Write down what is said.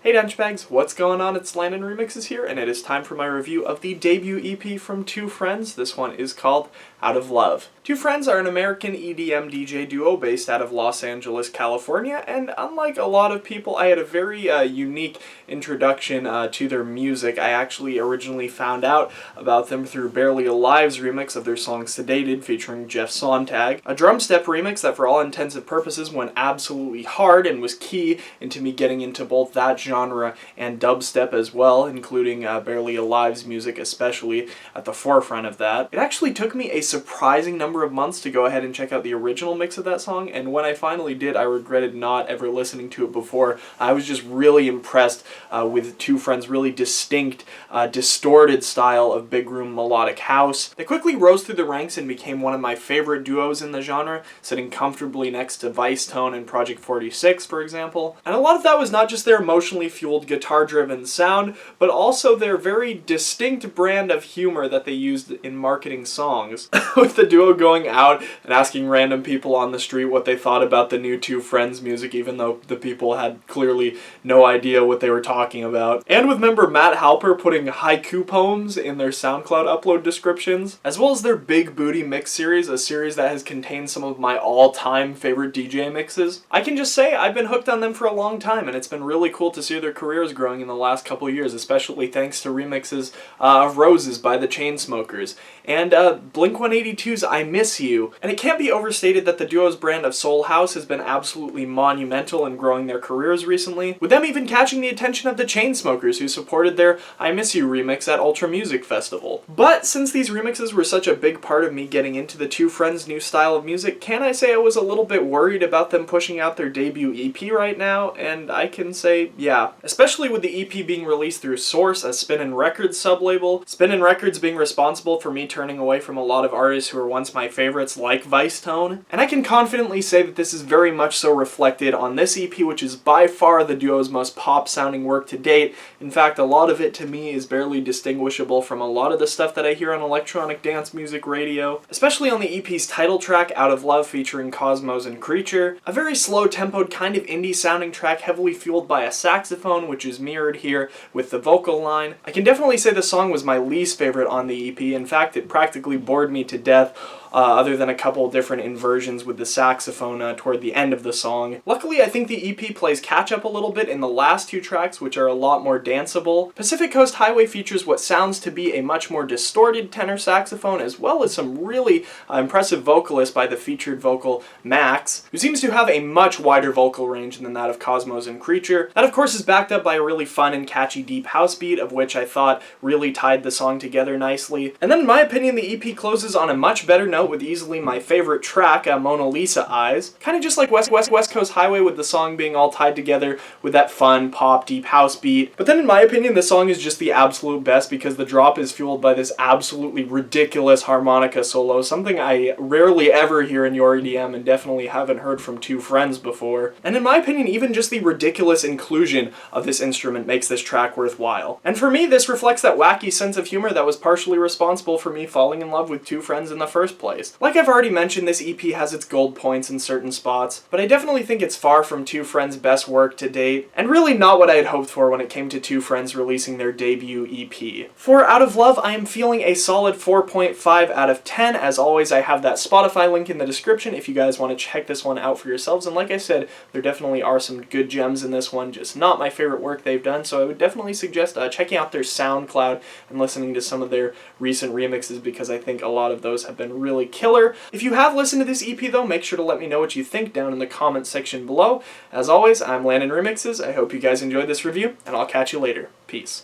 Hey Dunchbags, what's going on? It's Landon Remixes here, and it is time for my review of the debut EP from Two Friends. This one is called Out of Love. Two Friends are an American EDM DJ duo based out of Los Angeles, California, and unlike a lot of people, I had a very unique introduction to their music. I actually originally found out about them through Barely Alive's remix of their song Sedated featuring Jeff Sontag, a drum step remix that for all intents and purposes went absolutely hard and was key into me getting into both that genre and dubstep as well, including Barely Alive's music especially at the forefront of that. It actually took me a surprising number of months to go ahead and check out the original mix of that song, and when I finally did, I regretted not ever listening to it before. I was just really impressed with Two Friends' really distinct, distorted style of big room melodic house. They quickly rose through the ranks and became one of my favorite duos in the genre, sitting comfortably next to Vice Tone and Project 46, for example. And a lot of that was not just their emotionally fueled guitar-driven sound, but also their very distinct brand of humor that they used in marketing songs. With the duo going out and asking random people on the street what they thought about the new Two Friends music, even though the people had clearly no idea what they were talking about. And with member Matt Halper putting haiku poems in their SoundCloud upload descriptions, as well as their Big Booty Mix series, a series that has contained some of my all-time favorite DJ mixes. I can just say I've been hooked on them for a long time, and it's been really cool to see their careers growing in the last couple of years, especially thanks to remixes of Roses by the Chainsmokers, and Blink-182's I Miss You. And it can't be overstated that the duo's brand of soul house has been absolutely monumental in growing their careers recently, with them even catching the attention of the Chainsmokers, who supported their I Miss You remix at Ultra Music Festival. But since these remixes were such a big part of me getting into the Two Friends' new style of music, can I say I was a little bit worried about them pushing out their debut EP right now? And I can say, yeah. Especially with the EP being released through Source, a Spinnin' Records sublabel. Spinnin' Records being responsible for me turning away from a lot of artists who were once my favorites like Vice Tone. And I can confidently say that this is very much so reflected on this EP, which is by far the duo's most pop-sounding work to date. In fact, a lot of it to me is barely distinguishable from a lot of the stuff that I hear on electronic dance music radio, especially on the EP's title track, Out of Love, featuring Cosmos and Creature, a very slow-tempoed kind of indie-sounding track heavily fueled by a saxophone, which is mirrored here with the vocal line. I can definitely say the song was my least favorite on the EP. In fact, it practically bored me to death, other than a couple different inversions with the saxophone toward the end of the song. Luckily, I think the EP plays catch-up a little bit in the last two tracks, which are a lot more danceable. Pacific Coast Highway features what sounds to be a much more distorted tenor saxophone, as well as some really impressive vocalists by the featured vocal Max, who seems to have a much wider vocal range than that of Cosmos and Creature. That, of course, is backed up by a really fun and catchy deep house beat, of which I thought really tied the song together nicely. And then, in my opinion, the EP closes on a much better note with easily my favorite track, Mona Lisa Eyes. Kind of just like West Coast Highway, with the song being all tied together with that fun, pop, deep house beat. But then in my opinion, the song is just the absolute best because the drop is fueled by this absolutely ridiculous harmonica solo, something I rarely ever hear in your EDM and definitely haven't heard from Two Friends before. And in my opinion, even just the ridiculous inclusion of this instrument makes this track worthwhile. And for me, this reflects that wacky sense of humor that was partially responsible for me falling in love with Two Friends in the first place. Like I've already mentioned, this EP has its gold points in certain spots, but I definitely think it's far from Two Friends' best work to date, and really not what I had hoped for when it came to Two Friends releasing their debut EP. For Out of Love, I am feeling a solid 4.5 out of 10. As always, I have that Spotify link in the description if you guys want to check this one out for yourselves, and like I said, there definitely are some good gems in this one, just not my favorite work they've done, so I would definitely suggest checking out their SoundCloud and listening to some of their recent remixes, because I think a lot of those have been really killer. If you have listened to this EP though, make sure to let me know what you think down in the comments section below. As always, I'm Landon Remixes. I hope you guys enjoyed this review, and I'll catch you later. Peace.